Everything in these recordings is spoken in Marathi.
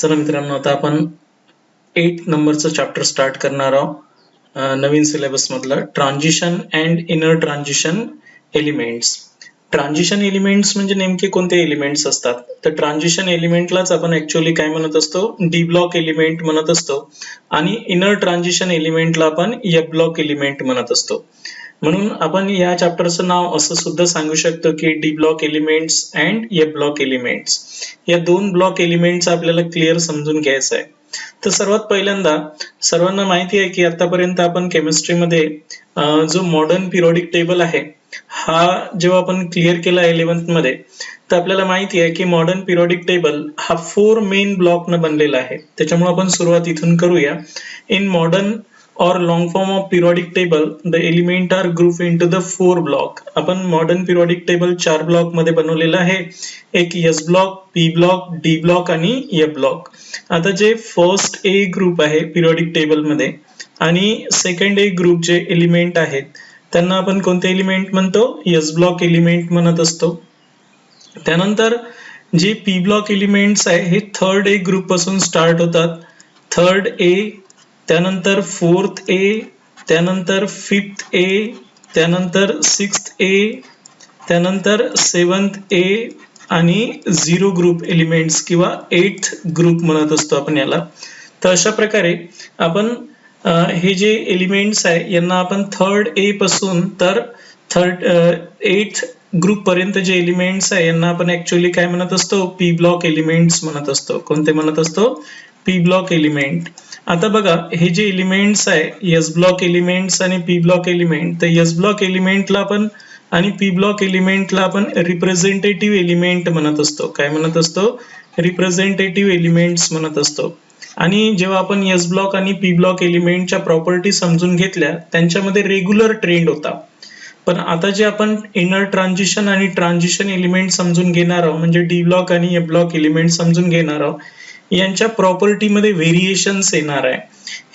चला मित्रांनो, आता आपण 8 नंबरचं चॅप्टर स्टार्ट करणार आहोत. नवीन सिलेबस मधलं transition and inner transition elements. Transition elements म्हणजे नेमके कोणते एलिमेंट्स असतात? तर ट्रान्झिशन एलिमेंटलाच आपण ऍक्च्युअली काय म्हणत असतो? डी ब्लॉक एलिमेंट म्हणत असतो आणि इनर ट्रान्झिशन एलिमेंटला आपण एफ ब्लॉक एलिमेंट म्हणत असतो. म्हणून आपण या चॅप्टरचं नाव असं सुद्धा सांगू शकतो की D block elements and F block elements. या दोन ब्लॉक एलिमेंट्स आपल्याला क्लिअर समजून घ्यायचं आहे. तर सर्वात पहिल्यांदा सर्वांना माहिती आहे की आतापर्यंत आपण केमिस्ट्रीमध्ये जो मॉडर्न पिरियोडिक टेबल आहे हा जेव्हा आपण क्लिअर केला 11th मध्ये, तर आपल्याला माहिती आहे की मॉडर्न पिरियोडिक टेबल हा 4 मेन ब्लॉक न बनलेला आहे. त्याच्यामुळे आपण सुरुवात इथून करूया. In modern or long form of periodic table, the element are grouped into the 4 block. आपण मॉडर्न पिरियोडिक टेबल 4 ब्लॉक मध्ये बनवलेला आहे. एक S block, P block, D block आणि एफ ब्लॉक. आता जे फर्स्ट ए ग्रुप आहे पिरियोडिक टेबल मध्ये आणि सेकंड ए ग्रुप जे एलिमेंट आहेत त्यांना आपण कोणते एलिमेंट म्हणतो? एस ब्लॉक एलिमेंट म्हणत असतो. त्यानंतर जे पी ब्लॉक एलिमेंट्स आहे हे थर्ड ए ग्रुप पासून स्टार्ट होतात. थर्ड ए, त्यानंतर फोर्थ ए, त्यानंतर फिफ्थ ए, त्यानंतर सिक्स्थ ए, त्यानंतर सेवन्थ ए आणि 0 ग्रुप एलिमेंट्स किंवा 8th ग्रुप म्हणत असतो आपण याला. तर अशा प्रकारे आपण हे जे एलिमेंट्स आहे यांना आपण थर्ड ए पासून तर 8th ग्रुप पर्यंत जे एलिमेंट्स आहे यांना आपण ऍक्च्युअली काय म्हणत असतो? पी ब्लॉक एलिमेंट्स म्हणत असतो. कोणते म्हणत असतो? P block element. आता बघा, हे जे एलिमेंट्स आहे एस ब्लॉक एलिमेंट्स आणि पी ब्लॉक एलिमेंट, तर एस ब्लॉक एलिमेंटला आपण आणि पी ब्लॉक एलिमेंटला आपण रिप्रेझेंटेटिव्ह एलिमेंट म्हणत असतो. काय म्हणत असतो? रिप्रेझेंटेटिव्ह एलिमेंट्स म्हणत असतो. आणि जेव्हा आपण एस ब्लॉक आणि पी ब्लॉक एलिमेंटच्या प्रॉपर्टी समजून घेतल्या त्यांच्यामध्ये रेग्युलर ट्रेंड होता. पण आता जे आपण इनर ट्रान्झिशन आणि ट्रान्झिशन एलिमेंट समजून घेणार आहोत म्हणजे डी ब्लॉक आणि एफ ब्लॉक एलिमेंट समजून घेणार आहोत, यांच्या प्रॉपर्टीमध्ये व्हेरिएशन्स येणार आहे.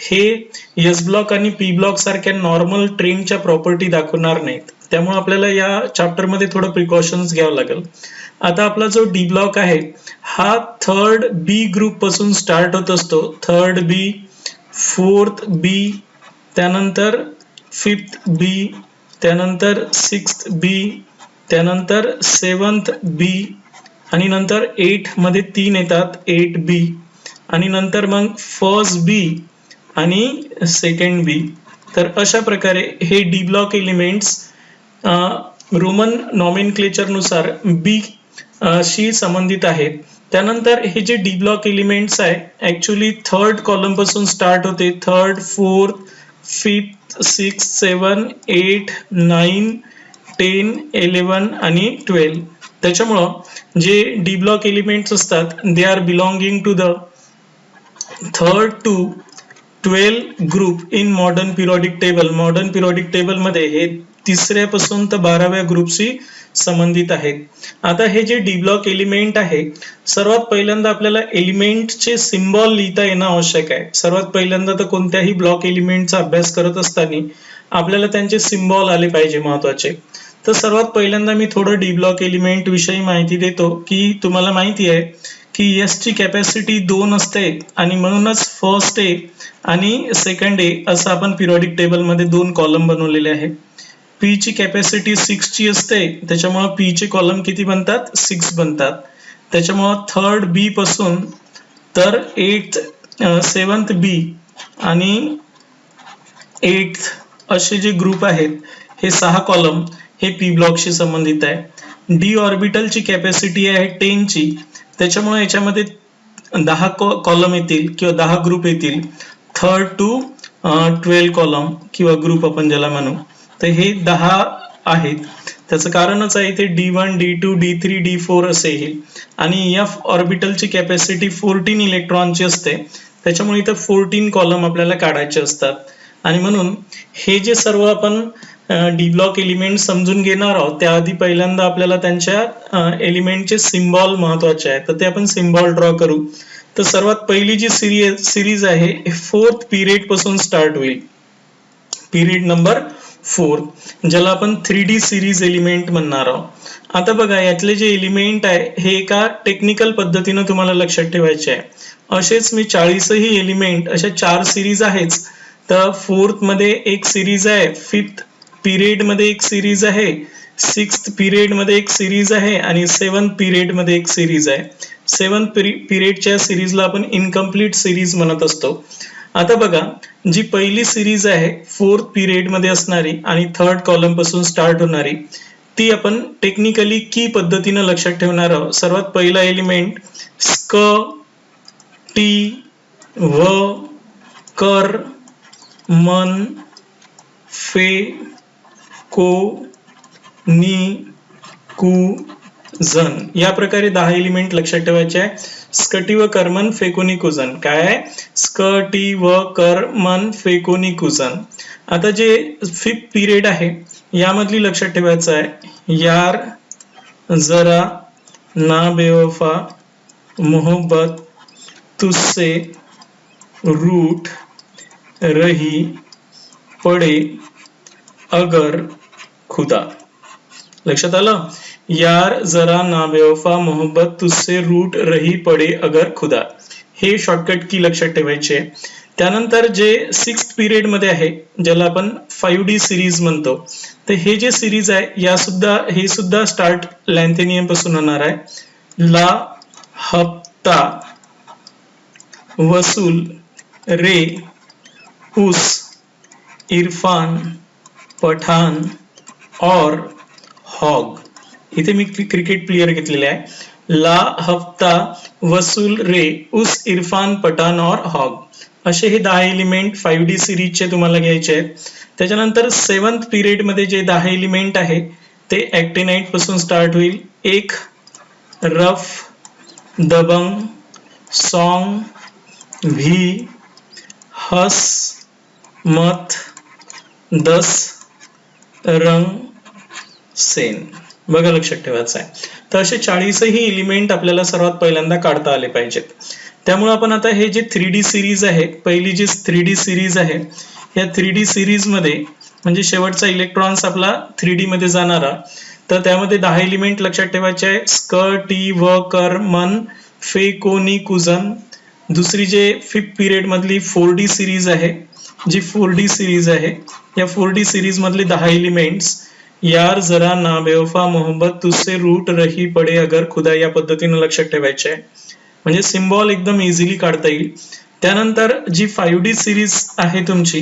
हे एस ब्लॉक आणि पी ब्लॉक सारख्या नॉर्मल ट्रेंडच्या प्रॉपर्टी दाखवणार नाहीत. त्यामुळे आपल्याला या चॅप्टर मध्ये थोडं प्रिकॉशन्स घ्यावं लागेल. आता आपला जो डी ब्लॉक आहे हा थर्ड बी ग्रुप पासून स्टार्ट होत असतो. थर्ड बी, फोर्थ बी, त्यानंतर फिफ्थ बी, त्यानंतर सिक्स्थ बी, त्यानंतर सेवन्थ बी आणि नंतर 8 मध्ये 3 येतात, 8B आणि नंतर मग फर्स्ट बी आणि सेकंड बी. तर अशा प्रकारे हे D block elements Roman nomenclature नुसार बी शी संबंधित आहेत. त्यानंतर हे जे डी ब्लॉक एलिमेंट्स आहे ऍक्च्युअली थर्ड कॉलम पासून स्टार्ट होते. थर्ड, फोर्थ, फिफ्थ, सिक्स, 7, 8, 9, 10, 11 आणि 12. त्याच्यामुळं जे डी ब्लॉक एलिमेंट्स असतात they are belonging to the third to 12 group in modern periodic table. Modern periodic table मध्ये हे 3ऱ्या पासून तर 12व्या ग्रुपशी संबंधित आहेत. आता हे जे डी ब्लॉक एलिमेंट आहे सर्वात पहिल्यांदा आपल्याला एलिमेंटचे सिम्बॉल लिहिता येणं आवश्यक आहे. सर्वात पहिल्यांदा तर कोणत्याही ब्लॉक एलिमेंटचा अभ्यास करत असताना आपल्याला त्यांचे सिम्बॉल आले पाहिजे महत्वाचे. तर सर्वात पहिल्यांदा मी थोडं डी ब्लॉक एलिमेंट विषयी माहिती देतो की तुम्हाला माहिती आहे की एस ची कॅपॅसिटी 2 असते आणि म्हणूनच फर्स्ट ए आणि सेकंड ए असं आपण पिरियोडिक टेबल मध्ये 2 कॉलम बनवलेले आहे. पी ची कॅपॅसिटी 6 ची असते त्याच्यामुळे पी चे कॉलम किती बनतात? 6 बनतात. त्याच्यामुळे थर्ड बी पासून तर 8th, 7th बी आणि 8th असे जे ग्रुप आहेत हे 6 कॉलम हे पी ब्लॉकशी संबंधित आहे. डी ऑर्बिटलची कॅपॅसिटी आहे 10 ची, त्याच्यामुळे याच्यामध्ये 10 कॉलम येतील किंवा 10 ग्रुप येतील. थर्ड टू 12 कॉलम किंवा ग्रुप आपण ज्याला म्हणू, तर हे 10 आहेत. त्याचं कारणच आहे इथे D1, D2, D3, D4 असे येईल. आणि एफ ऑर्बिटलची कॅपॅसिटी 14 इलेक्ट्रॉनची असते त्याच्यामुळे इथं 14 कॉलम आपल्याला काढायचे असतात. आणि म्हणून हे जे सर्व आपण डी ब्लॉक एलिमेंट समजून घेणार आहोत त्याआधी पहिल्यांदा आपल्याला त्यांच्या एलिमेंटचे सिम्बॉल महत्वाचे आहे. तर ते आपण सिम्बॉल ड्रॉ करू. तर सर्वात पहिली जी सिरीज आहे फोर्थ पिरियड पासून स्टार्ट होईल. पिरियड नंबर 4 ज्याला आपण 3D सिरीज एलिमेंट म्हणणार आहोत. आता बघा यातले जे एलिमेंट आहे हे एका टेक्निकल पद्धतीनं तुम्हाला लक्षात ठेवायचे आहे. असेच मी 40ही एलिमेंट अशा 4 सिरीज आहेच. तर फोर्थ मध्ये एक सिरीज आहे, फिफ्थ पिरियड मध्ये एक सिरीज आहे, सिक्स्थ पिरियड मध्ये एक सिरीज आहे आणि सेवन्थ पिरियड मध्ये एक सिरीज आहे. सेवन्थ पिरियडच्या सिरीजला आपण इनकम्प्लीट सिरीज म्हणत असतो. आता बघा जी पहिली सिरीज आहे फोर्थ पिरियड मध्ये असणारी आणि थर्ड कॉलम पासून स्टार्ट होणारी, ती आपण टेक्निकली की पद्धतीनं लक्षात ठेवणार आहोत. सर्वात पहिला एलिमेंट स्क, टी, व, कर, मन, फे, को, नी, कु, जन या प्रकारे 10 एलिमेंट लक्षात ठेवायचे आहे. स्कटी व कर्मन फेकोनी कुजन काय आहे? स्कटी व कर्मन फेकोनी कुजन. आता जे फिफ्थ पिरियड आहे यामधली लक्षात ठेवायचं आहे यार जरा ना बेवफा मोहब्बत तुझसे रूठ रही पडे अगर खुदा. लक्षात आलं? यार जरा ना बेवफा मोहब्बत तुझसे रूठ रही पडे अगर खुदा, हे शॉर्टकट की लक्षात ठेवायचे. त्यानंतर जे सिक्स्थ पिरियड मध्ये आहे ज्याला आपण 5D सिरीज म्हणतो, तर हे जे सिरीज आहे हे सुद्धा स्टार्ट लॅन्थेनियम पासून होणार आहे. ला, हफ्ता, वसूल, रे, उस, इरफान, पठान और हॉग. इथे मी क्रिकेट प्लेयर घेतलेले आहे. ला, हफ्ता, वसूल, रे, उस, इरफान, पठान और हॉग असे हे 10 एलिमेंट 5D सिरीजचे तुम्हाला घ्यायचे आहेत. त्याच्यानंतर सेवन्थ पिरियड मध्ये जे 10 एलिमेंट आहे ते ऍक्टिनाइट पासून स्टार्ट होईल. एक, रफ, दबंग, सॉन्ग, भी, हस, मत, 10, रंग, सेन. बघा लक्षात ठेवायचं आहे. तर असे 40ही एलिमेंट आपल्याला सर्वात पहिल्यांदा काढता आले पाहिजेत. त्यामुळे आपण आता हे जे 3D सिरीज आहे, पहिली जी 3D सिरीज आहे, या 3D सिरीज मध्ये म्हणजे शेवटचा इलेक्ट्रॉन्स आपला 3D मध्ये जाणारा, तर त्यामध्ये 10 एलिमेंट लक्षात ठेवायचे आहे. स्क, टी, व, कर, मन, फे, को, नी, कुजन. दुसरी जे फिफ्थ पिरियड मधली 4D सिरीज आहे, जी 4D सिरीज आहे, या 4D सिरीज मधले 10 एलिमेंट्स यार जरा ना बेवफा मोहब्बत तुझसे रूठ रही पडे अगर खुदा या पद्धतीने लक्षात ठेवायचे आहे. म्हणजे सिम्बॉल एकदम इझिली काढता येईल. त्यानंतर जी 5D सिरीज आहे तुमची,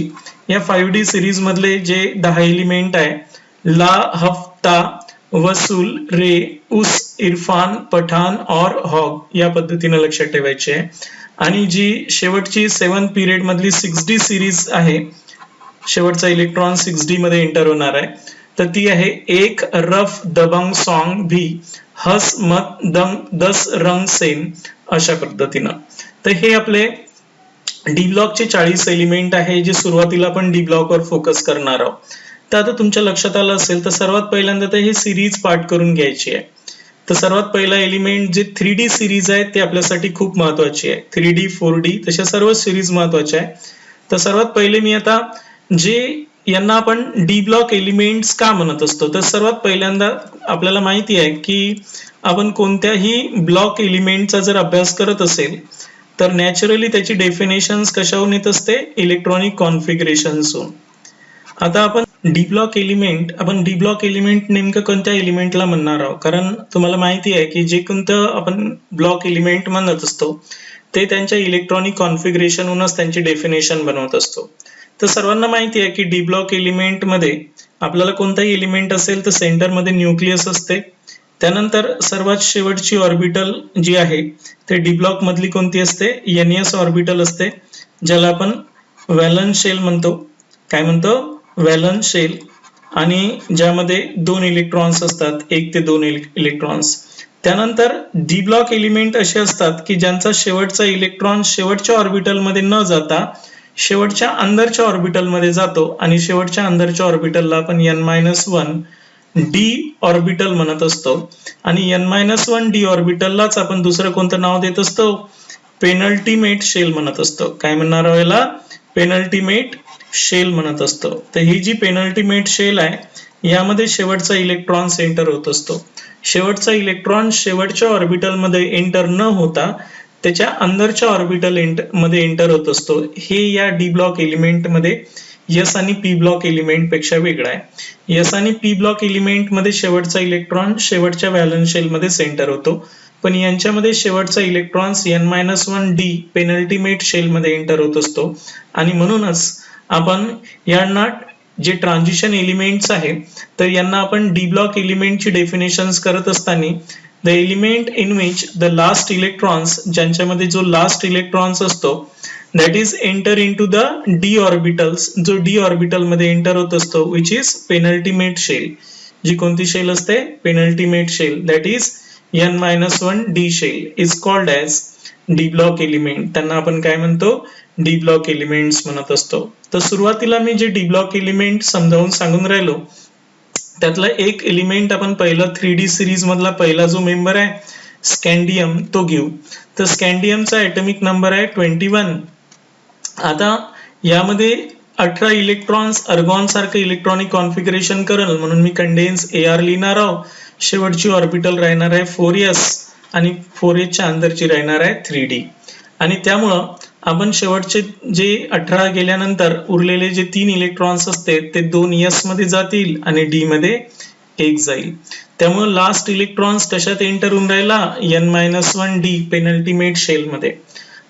या 5D सिरीज मधले जे 10 एलिमेंट आहे ला, हफ्ता, वसूल, रे, उस, इरफान, पठान और हॉग या पद्धतीने लक्षात ठेवायचे आहे. आणि जी शेवटची 7th पिरियड मधली 6D सिरीज आहे, शेवटचा इलेक्ट्रॉन 6D मध्ये एंटर होणार आहे, तर ती आहे एक, रफ, दबंग, सॉन्ग, भी, हस, मत, दंग, 10, रंग, सेन अशा पद्धतीनं. तर हे आपले डी ब्लॉकचे 40 एलिमेंट आहे जे सुरुवातीला आपण डी ब्लॉकवर फोकस करणार आहोत. तर आता तुमच्या लक्षात आलं असेल तर सर्वात पहिल्यांदा तर हे सिरीज पार्ट करून घ्यायची आहे. तर सर्वात पहिला एलिमेंट जे 3D सिरीज आहे ते आपल्यासाठी खूप महत्वाची आहे. 3D 4D तशा सर्व सिरीज महत्वाच्या आहे. तर सर्वात पहिले मी आता जे यांना आपण डी ब्लॉक एलिमेंट्स का म्हणत असतो, तर सर्वात पहिल्यांदा आपल्याला माहिती आहे की आपण कोणत्याही ब्लॉक एलिमेंटचा जर अभ्यास करत असेल तर नॅचरली त्याची डेफिनेशन्स कशाहून येत असते? इलेक्ट्रॉनिक कॉन्फिगरेशन्सहून. आता आपण डी ब्लॉक एलिमेंट नेमकं कोणत्या एलिमेंटला म्हणणार आहोत, कारण तुम्हाला माहिती आहे की जे कोणतं आपण ब्लॉक एलिमेंट म्हणत असतो ते त्यांच्या इलेक्ट्रॉनिक कॉन्फिगरेशनहूनच त्यांची डेफिनेशन बनवत असतो. तर सर्वांना माहिती आहे की डी ब्लॉक एलिमेंट मध्ये आपल्याला कोणताही एलिमेंट असेल तर सेंटर मध्ये न्यूक्लियस असते. त्यानंतर सर्वात शेवटची ऑर्बिटल जी आहे ते डी ब्लॉक मधली कोणती असते? NS ऑर्बिटल असते, ज्याला आपण व्हॅलन्स शेल म्हणतो. काय म्हणतो? Valence shell. आणि ज्यामध्ये 2 इलेक्ट्रॉन्स असतात, 1 ते 2 इलेक्ट्रॉन्स. त्यानंतर डी ब्लॉक एलिमेंट असे असतात की ज्यांचा शेवटचा इलेक्ट्रॉन शेवटच्या ऑर्बिटल मध्ये न जाता शेवटच्या अंदरच्या ऑर्बिटल मध्ये जातो आणि शेवटच्या अंदरच्या ऑर्बिटलला आपण N-1 डी ऑर्बिटल म्हणत असतो. आणि N-1 डी ऑर्बिटललाच आपण दुसरं कोणतं नाव देत असतो? पेनल्टीमेट शेल म्हणत असतो. काय म्हणणार याला? पेनल्टीमेट शेल म्हणत असतो. तर ही जी पेनल्टीमेट शेल आहे यामध्ये शेवटचा इलेक्ट्रॉन एंटर होत असतो. शेवटचा इलेक्ट्रॉन शेवटच्या ऑर्बिटल मध्ये एंटर न होता त्याच्या अंदरच्या ऑर्बिटल मध्ये एंटर होत असतो. हे या डी ब्लॉक एलिमेंट मध्ये एस आणि पी ब्लॉक एलिमेंट पेक्षा वेगळा आहे. एस आणि पी ब्लॉक एलिमेंट मध्ये शेवटचा इलेक्ट्रॉन शेवटच्या व्हॅलन्स शेल मध्ये सेंटर होतो, पण यांच्यामध्ये शेवटचा electron n-1 d penultimate shell मध्ये एंटर होत असतो. आणि म्हणूनच आपण यांना जे ट्रान्झिशन एलिमेंट्स आहे तर यांना आपण डी ब्लॉक एलिमेंटची डेफिनेशन्स करत असताना the element in which the last electrons, ज्यांच्यामध्ये जो लास्ट इलेक्ट्रॉन्स असतो that is enter in to the D orbitals, जो डी ऑर्बिटल मध्ये एंटर होत असतो विच इज पेनल्टीमेट शेल. जी कोणती शेल असते? Penultimate shell. That is n-1 D shell is called as D block element. त्यांना आपण काय म्हणतो? डी ब्लॉक एलिमेंट्स म्हणत असतो. तर सुरुवातीला मी जे डी ब्लॉक एलिमेंट समजावून सांगून राहिलो त्यातला एक एलिमेंट आपण पहिला 3D सिरीज मधला पहिला जो मेंबर आहे स्कॅन्डियम तो घेऊ. तर स्कॅन्डियमचा ॲटॉमिक नंबर आहे 21. आता यामध्ये 18 इलेक्ट्रॉन्स अर्गॉन सारखं इलेक्ट्रॉनिक कॉन्फिगरेशन करेल म्हणून मी कंडेन्स AR लिहिणार आहोत. शेवटची ऑर्बिटल राहणार आहे 4s आणि 4s च्या अंदरची राहणार आहे 3D. आणि त्यामुळं आपण शेवटचे जे 18 गेल्यानंतर उरलेले जे 3 इलेक्ट्रॉन्स असते ते 2s मध्ये जातील आणि d मध्ये 1 जाईल. त्यामुळे लास्ट इलेक्ट्रॉन्स कशात एंटर होऊन राहिला? n-1 डी पेनल्टीमेट शेल मध्ये.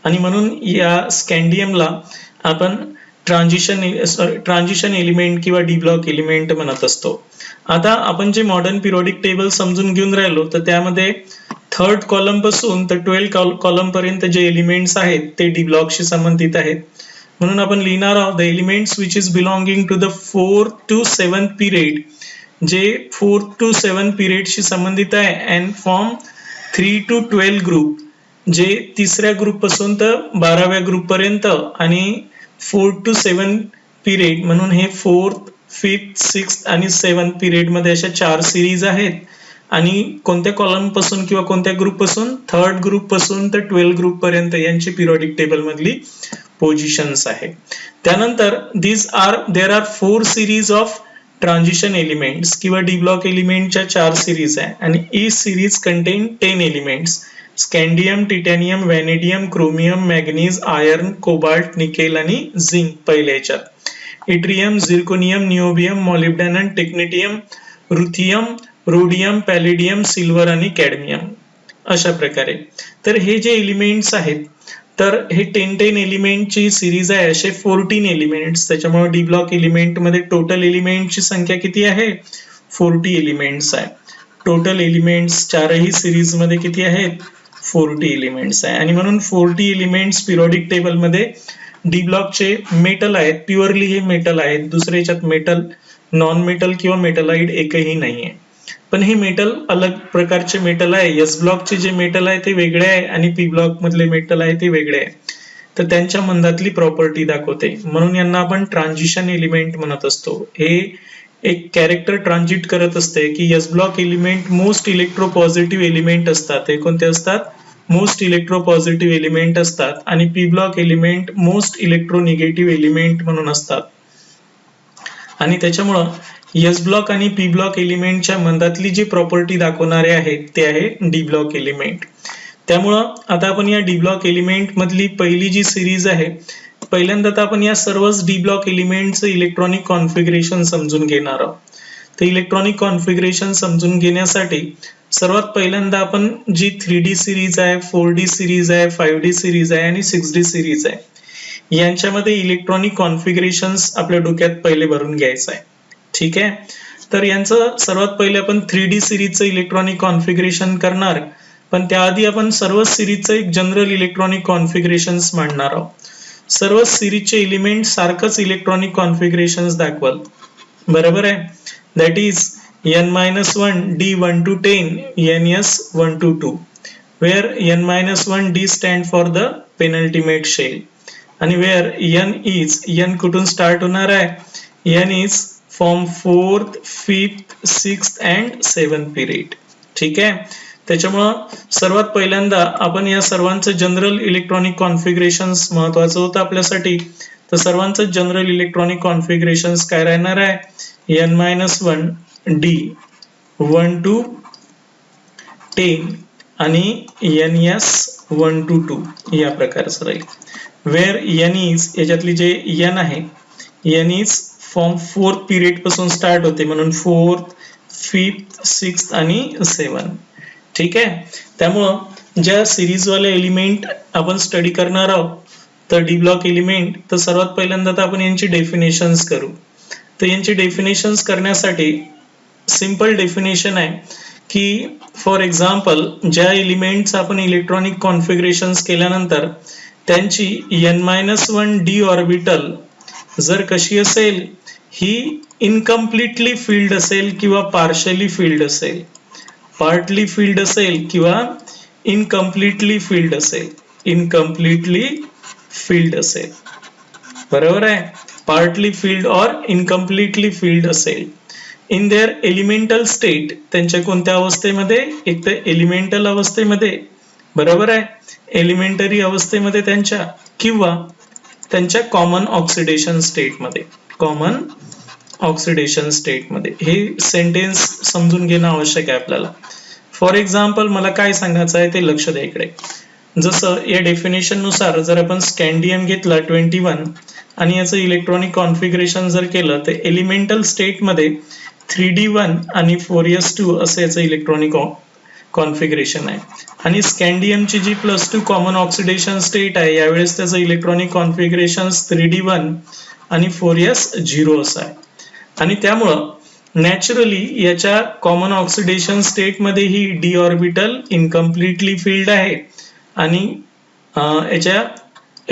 आणि म्हणून या स्कॅन्डियमला आपण ट्रान्झिशन एलिमेंट किंवा डी ब्लॉक एलिमेंट म्हणत असतो. आता आपण जे मॉडर्न पिरियोडिक टेबल समजून घेऊन राहिलो तर त्यामध्ये 3rd कॉलम पासून तर 12 कॉलम पर्यंत जे एलिमेंट्स आहेत ते डी ब्लॉकशी संबंधित आहेत. म्हणून आपण लिहिणार आहोत the elements which is belonging to the 4th to 7th period, जे 4th to 7th पिरियडशी संबंधित आहे अँड फॉर्म 3 to 12 ग्रुप, जे 3ऱ्या ग्रुप पासून तर 12व्या ग्रुप पर्यंत आणि 4th to 7th पिरियड म्हणून हे 4th, 5th, 6th आणि 7th पिरियड मध्ये अशा 4 सिरीज आहेत. आणि कोणत्या कॉलम पासून किंवा कोणत्या ग्रुप पासून? 3rd ग्रुप पासून तर 12 ग्रुप पर्यंत यांची पिरियोडिक टेबल मधली पोझिशन्स आहे. त्यानंतर there are 4 series of transition elements किंवा डी ब्लॉक एलिमेंटच्या 4 सिरीज आहे आणि each series contain 10 elements. Scandium, titanium, vanadium, chromium, manganese, iron, cobalt, nickel आणि झिंक पहिल्या याच्यात. Yttrium, zirconium, niobium, molybdenum, technetium, ruthenium, rhodium, palladium, silver आणि कॅडमियम अशा प्रकारे. तर हे जे एलिमेंट्स आहेत तर हे 10 एलिमेंटची सिरीज आहे, असे 14 एलिमेंट्स. त्याच्यामुळे डी ब्लॉक एलिमेंट मध्ये टोटल एलिमेंटची संख्या किती आहे? 40 एलिमेंट्स आहे. टोटल एलिमेंट्स 4ही सिरीज मध्ये किती आहेत? 40 एलिमेंट्स आहे. आणि म्हणून 40 एलिमेंट्स पिरियोडिक टेबल मध्ये डी ब्लॉकचे मेटल आहेत, प्युअरली हे मेटल आहेत. दुसऱ्या याच्यात मेटल, नॉन मेटल किंवा मेटलाइड एकही नाहीये. पण हे मेटल अलग प्रकारचे मेटल आहे. एस ब्लॉकचे जे मेटल आहे ते वेगळे आहे आणि पी ब्लॉक मधले मेटल आहे ते वेगळे आहे. तर त्यांच्या मंदातली प्रॉपर्टी दाखवते म्हणून यांना आपण ट्रान्झिशन एलिमेंट म्हणत असतो. हे एक कॅरेक्टर ट्रान्झिट करत असते की S block element most electropositive element असतात. हे कोणते असतात? मोस्ट इलेक्ट्रोपॉझिटिव्ह एलिमेंट असतात. आणि P block element most electronegative element म्हणून असतात. आणि त्याच्यामुळं एस ब्लॉक आणि पी ब्लॉक एलिमेंटच्या मंदातली जी प्रॉपर्टी दाखवणारे आहेत ते आहे डी ब्लॉक एलिमेंट. त्यामुळं आता आपण या डी ब्लॉक एलिमेंट मधली पहिली जी सिरीज आहे, पहिल्यांदा तर आपण या सर्वच डी ब्लॉक एलिमेंटचं इलेक्ट्रॉनिक कॉन्फिगरेशन समजून घेणार आहोत. तर इलेक्ट्रॉनिक कॉन्फिगरेशन समजून घेण्यासाठी सर्वात पहिल्यांदा आपण जी 3D सिरीज आहे, 4D सिरीज आहे, 5D सिरीज आहे आणि 6D सिरीज आहे यांच्यामध्ये इलेक्ट्रॉनिक कॉन्फिगरेशन्स आपल्या डोक्यात पहिले भरून घ्यायचं आहे. ठीक आहे. तर यांचं सर्वात पहिले आपण 3D सिरीजचं इलेक्ट्रॉनिक कॉन्फिगरेशन करणार, पण त्याआधी आपण सर्व सिरीजचं एक जनरल इलेक्ट्रॉनिक कॉन्फिगरेशन्स मांडणार आहोत. सर्व सिरीजचे एलिमेंट सारखंच इलेक्ट्रॉनिक कॉन्फिगरेशन्स दाखवाल. बरोबर आहे. That is n-1 d 1 to 10, ns 1 to 2, where n-1 d stand for the penultimate shell आणि where n कुठून स्टार्ट होणार आहे? n is from 4th, 5th, 6th and 7th period. ठीक आहे. त्याच्यामुळं सर्वात पहिल्यांदा आपण या सर्वांचं जनरल इलेक्ट्रॉनिक कॉन्फिगरेशन्स महत्वाचं होतं आपल्यासाठी. तर सर्वांचं जनरल इलेक्ट्रॉनिक कॉन्फिगरेशन्स काय राहणार आहे n-1 d 1 to 10 आणि ns 1 to 2 या प्रकारचं राहील. वेअर n इज याच्यातली जे n आहे n is from 4th period पासून स्टार्ट होते म्हणून 4th 5th 6th आणि 7. ठीक आहे. त्यामुळं ज्या सिरीज वाले एलिमेंट आपण स्टडी करणार आहोत तर डी ब्लॉक एलिमेंट, तर सर्वात पहिल्यांदा तर आपण यांची डेफिनेशन्स करू. तर यांची डेफिनेशन्स करण्यासाठी सिंपल डेफिनेशन आहे की फॉर एक्झाम्पल ज्या एलिमेंट्स आपण इलेक्ट्रॉनिक कॉन्फिगरेशन्स केल्यानंतर त्यांची n-1 d ऑर्बिटल जर कशी असेल, ही इनकम्प्लिटली फिल्ड असेल किंवा पार्शली फिल्ड असेल, पार्टली फिल्ड असेल किंवा इनकम्प्लिटली फिल्ड असेल, इनकम्प्लिटली फिल्ड असेल, बरोबर आहे. पार्टली फिल्ड और इनकम्प्लिटली फिल्ड असेल इन देअर एलिमेंटल स्टेट, त्यांच्या कोणत्या अवस्थेमध्ये, एक तर एलिमेंटल अवस्थेमध्ये, बरोबर आहे, एलिमेंटरी अवस्थेमध्ये त्यांच्या, किंवा त्यांच्या कॉमन ऑक्सिडेशन स्टेटमध्ये, कॉमन ऑक्सिडेशन स्टेटमध्ये. हे सेंटेन्स समजून घेणं आवश्यक आहे आपल्याला. फॉर एक्झाम्पल मला काय सांगायचं आहे ते लक्ष द्या इकडे. जसं या डेफिनेशन नुसार जर आपण स्कॅन्डियम घेतला 21 आणि याचं इलेक्ट्रॉनिक कॉन्फिगरेशन जर केलं तर एलिमेंटल स्टेटमध्ये 3d1 आणि 4s2 असं याचं इलेक्ट्रॉनिक कॉन्फिगरेशन आहे. आणि स्कॅन्डियमची जी +2 कॉमन ऑक्सिडेशन स्टेट आहे यावेळेस त्याचं इलेक्ट्रॉनिक कॉन्फिगरेशन 3d1 आणि 4s0 असं आहे. आणि त्यामुळं नॅचरली याच्या कॉमन ऑक्सिडेशन स्टेटमध्ये ही डी ऑर्बिटल इनकम्प्लिटली फिल्ड आहे आणि याच्या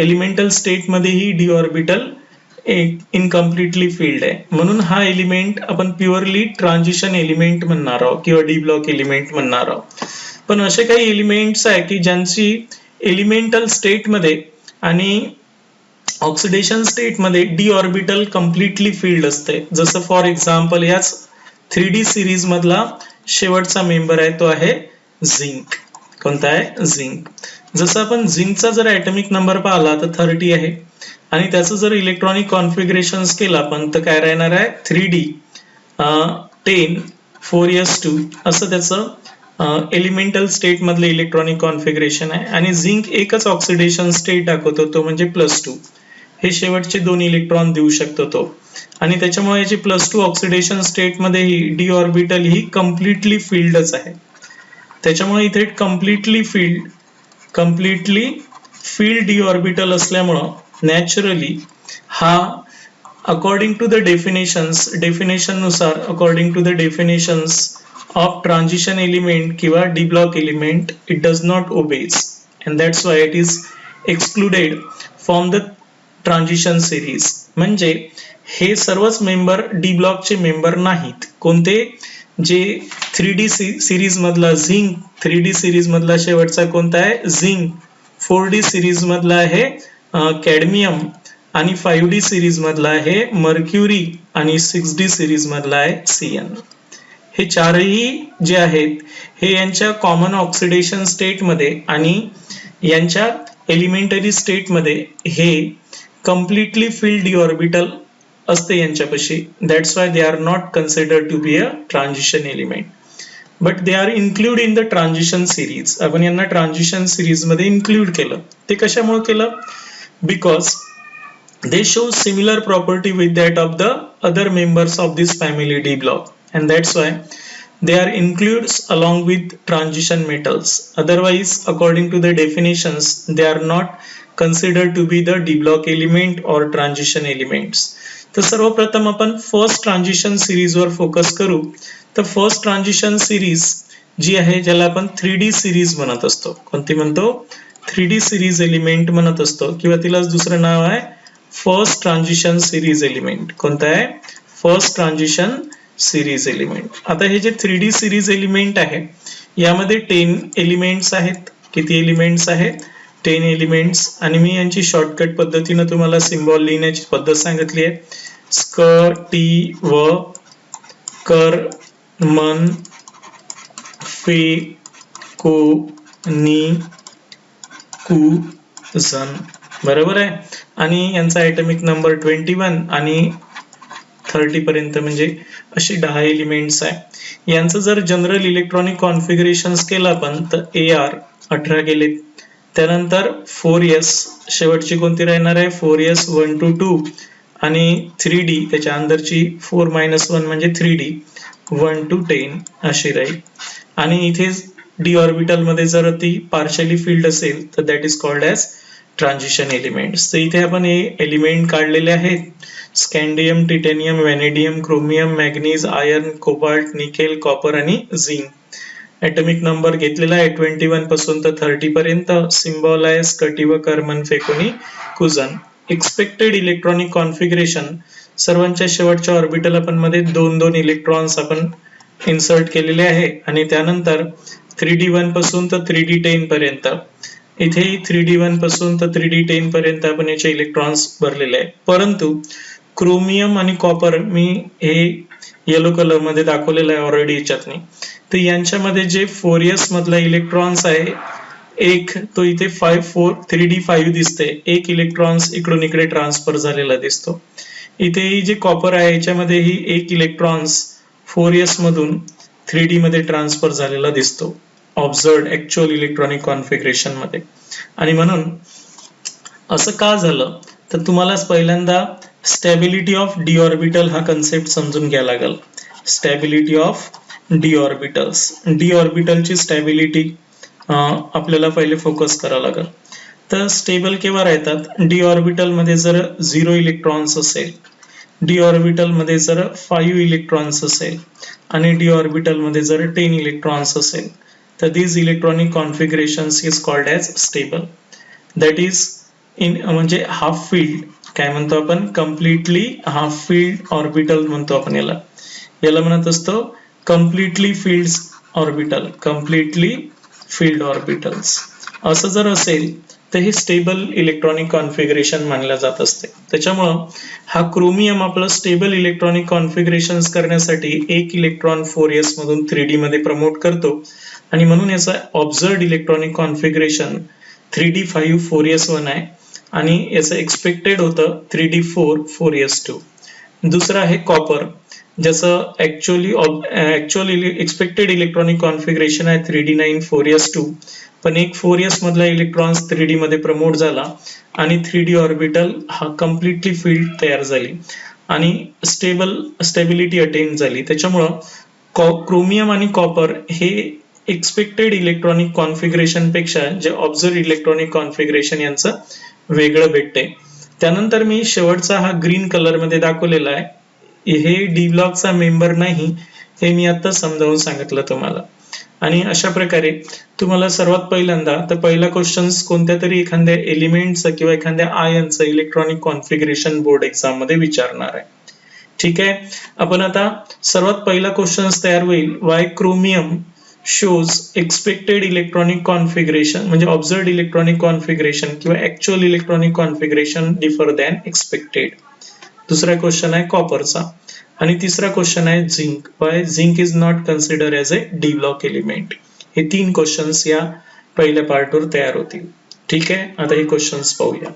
एलिमेंटल स्टेटमध्ये ही डी ऑर्बिटल इनकम्प्लिटली फिल्ड आहे. म्हणून हा एलिमेंट आपण प्युअरली ट्रान्झिशन एलिमेंट म्हणणार आहोत किंवा डी ब्लॉक एलिमेंट म्हणणार आहोत. पण असे काही एलिमेंट्स आहे की ज्यांची एलिमेंटल स्टेटमध्ये आणि ऑक्सिडेशन स्टेटमध्ये डी ऑर्बिटल कम्प्लिटली फिल्ड असते. जसं फॉर एक्झाम्पल याच 3D सिरीज मधला शेवटचा मेंबर आहे तो आहे झिंक. कोणता आहे? झिंक. जसं आपण झिंकचा जर ॲटॉमिक नंबर पाहिला तर 30 आहे आणि त्याचं जर इलेक्ट्रॉनिक कॉन्फिगरेशन केलं आपण तर काय राहणार आहे? 3D 10 4s2 असं त्याचं एलिमेंटल स्टेट मधले इलेक्ट्रॉनिक कॉन्फिगरेशन आहे. आणि झिंक एकच ऑक्सिडेशन स्टेट दाखवतो तो म्हणजे +2. हे शेवटचे 2 इलेक्ट्रॉन देऊ शकतो तो. आणि त्याच्यामुळे याची +2 ऑक्सिडेशन स्टेटमध्ये ही डी ऑर्बिटल ही कम्प्लिटली फिल्डच आहे. त्याच्यामुळे इथे कम्प्लिटली फिल्ड डी ऑर्बिटल असल्यामुळं नॅचरली हा अकॉर्डिंग टू द डेफिनेशन नुसार according to the definitions of transition element किंवा D block element it does not obeys and that's why it is excluded from the transition series. म्हणजे हे सर्वच मेंबर डी ब्लॉकचे मेंबर नाहीत. कोणते? जे 3D सिरीज मधला झिंक, 3D सिरीज मधला शेवटचा कोणता आहे? झिंक. 4D सिरीज मधला आहे कॅडमियम आणि 5D सिरीज मधला आहे मर्क्युरी आणि 6D सिरीज मधला आहे CN. हे चारही जे आहेत हे यांच्या कॉमन ऑक्सिडेशन स्टेटमध्ये आणि यांच्या एलिमेंटरी स्टेटमध्ये हे कम्प्लिटली फिल्ड डी ऑर्बिटल असते यांच्यापाशी. That's why they are not considered to be a transition element but they are include in the transition series. आपण यांना ट्रान्झिशन सिरीज मध्ये इन्क्लूड केलं. ते कशामुळे केलं? Because they show similar property with that of the other members of this family D block and that's Y they are included along with transition metals. Otherwise, according to the definitions, they are not considered to be the d block element or transition elements. तर सर्वप्रथम आपण फर्स्ट ट्रान्झिशन सिरीज वर फोकस करू. तर फर्स्ट ट्रान्झिशन सिरीज जी आहे ज्याला आपण 3D सिरीज म्हणत असतो. कोणती म्हणतो? 3D सिरीज एलिमेंट म्हणत असतो किंवा तिलाच दुसरं नाव आहे फर्स्ट ट्रान्झिशन सिरीज एलिमेंट. कोणतं आहे? First transition series element. आता हे जे 3D सिरीज एलिमेंट आहे यामध्ये 10 एलिमेंट्स आहेत. किती एलिमेंट्स आहेत? 10 एलिमेंट्स. आणि मी यांची शॉर्टकट पद्धतीने तुम्हाला सिम्बॉल लिहिण्याची पद्धत सांगितली आहे. स्क टी व कर मन फे को नी कु झन. बरोबर आहे. आणि यांचा ॲटॉमिक नंबर 21 आणि 30 पर्यंत म्हणजे अशी 10 एलिमेंट्स आहे. यांचं जर जनरल इलेक्ट्रॉनिक कॉन्फिगरेशन केलं आपण तर AR 18 केले. त्यानंतर 4s शेवटची कोणती राहणार आहे 4s 1 to 2 आणि 3D त्याच्या अंदरची 4-1 म्हणजे 3D 1 to 10 अशी राहील. आणि इथे d ऑर्बिटल मध्ये जर ती पार्शियली फिल्ड असेल तर that is called as transition elements. तर इथे आपण हे एलिमेंट काढलेले आहेत. Scandium, titanium, vanadium, chromium, manganese, iron, cobalt, nickel, copper आणि झिंक. ॲटॉमिक नंबर घेतलेला आहे 21 पासून तर 30 पर्यंत. सिम्बॉल आहे स्कटी व कर्मन फेकोनी कुझन. एक्सपेक्टेड इलेक्ट्रॉनिक कॉन्फिगरेशन सर्वांच्या शेवटच्या ऑर्बिटल आपण मध्ये 2-2 इलेक्ट्रॉन्स आपण इन्सर्ट केलेले आहे. आणि त्यानंतर 3D1 पासून तर 3D10 पर्यंत इथेही 3D1 पासून तर 3D10 पर्यंत आपण याचे इलेक्ट्रॉन्स भरलेले आहे. परंतु क्रोमियम आणि कॉपर मी हे येलो कलर मध्ये दाखवलेलं आहे ऑलरेडी याच्यातनी. तर यांच्यामध्ये जे 4s मधला इलेक्ट्रॉन्स आहे एक तो इथे 3D5 दिसते. एक इलेक्ट्रॉन्स इकडून इकडे ट्रान्सफर झालेला दिसतो. इथेही जे कॉपर आहे याच्यामध्येही एक इलेक्ट्रॉन्स 4s मधून 3D मध्ये ट्रान्सफर झालेला दिसतो ऑब्झर्व्ड ऍक्च्युअल इलेक्ट्रॉनिक कॉन्फिगरेशन मध्ये. आणि म्हणून असं का झालं तर तुम्हाला पहिल्यांदा स्टॅबिलिटी ऑफ डी ऑर्बिटल हा कन्सेप्ट समजून घ्यायला लागेल. Stability of D orbitals. D ऑर्बिटलची स्टॅबिलिटी आपल्याला पहिले फोकस करावं लागेल. तर स्टेबल केव्हा राहतात डी ऑर्बिटल मध्ये जर 0 इलेक्ट्रॉन्स असेल, डी ऑर्बिटल मध्ये जर 5 इलेक्ट्रॉन्स असेल आणि डी ऑर्बिटल मध्ये जर 10 इलेक्ट्रॉन्स असेल तर these electronic configurations is called as stable. That is in म्हणजे हाफ फील्ड काय म्हणतो आपण कम्प्लिटली हाफ फील्ड ऑर्बिटल म्हणतो आपण याला. याला म्हणत असतो completely filled orbital, completely field orbitals. असं जर असेल तर हे स्टेबल इलेक्ट्रॉनिक कॉन्फिगरेशन मानलं जात असते. त्याच्यामुळं हा क्रोमियम आपलं स्टेबल इलेक्ट्रॉनिक कॉन्फिगरेशन करण्यासाठी एक इलेक्ट्रॉन 4s मधून 3D मध्ये प्रमोट करतो. आणि म्हणून याचा ऑब्झर्व्ड इलेक्ट्रॉनिक कॉन्फिगरेशन 3D5 4s1 आहे आणि याचं एक्सपेक्टेड होतं 3D4 4s2. दुसरं आहे कॉपर ज्याचं ऍक्च्युअली एक्सपेक्टेड इलेक्ट्रॉनिक कॉन्फिगरेशन आहे 3D9 4s2. पण एक 4s मधला इलेक्ट्रॉन्स 3D मध्ये प्रमोट झाला आणि 3D ऑर्बिटल हा कम्प्लिटली फील्ड तयार झाली आणि स्टेबिलिटी अटेन झाली. त्याच्यामुळं क्रोमियम आणि कॉपर हे एक्सपेक्टेड इलेक्ट्रॉनिक कॉन्फिगरेशन पेक्षा जे ऑब्झर्व इलेक्ट्रॉनिक कॉन्फिगरेशन यांचं वेगळं भेटते. त्यानंतर मी शेवटचा हा ग्रीन कलर मध्ये दाखवलेला आहे. हे डी ब्लॉकचा मेंबर नाही हे मी आता समजावून सांगितलं तुम्हाला. आणि अशा प्रकारे तुम्हाला सर्वात पहिल्यांदा तर पहिला क्वेश्चन कोणत्या तरी एखाद्या एलिमेंटचं किंवा एखाद्या आयनचं इलेक्ट्रॉनिक कॉन्फिगरेशन बोर्ड एक्झाम मध्ये विचारणार आहे. ठीक आहे. आपण आता सर्वात पहिला क्वेश्चन तयार होईल Y chromium shows expected electronic configuration म्हणजे observed electronic configuration किंवा actual electronic configuration differ than expected. दुसरा क्वेश्चन आहे कॉपरचा. आणि तिसरा क्वेश्चन आहे zinc. why zinc is not considered as a D block element. हे 3 क्वेश्चन्स या पहिल्या पार्टवर तयार होतील. ठीक आहे. आता हे क्वेश्चन्स पाहूया.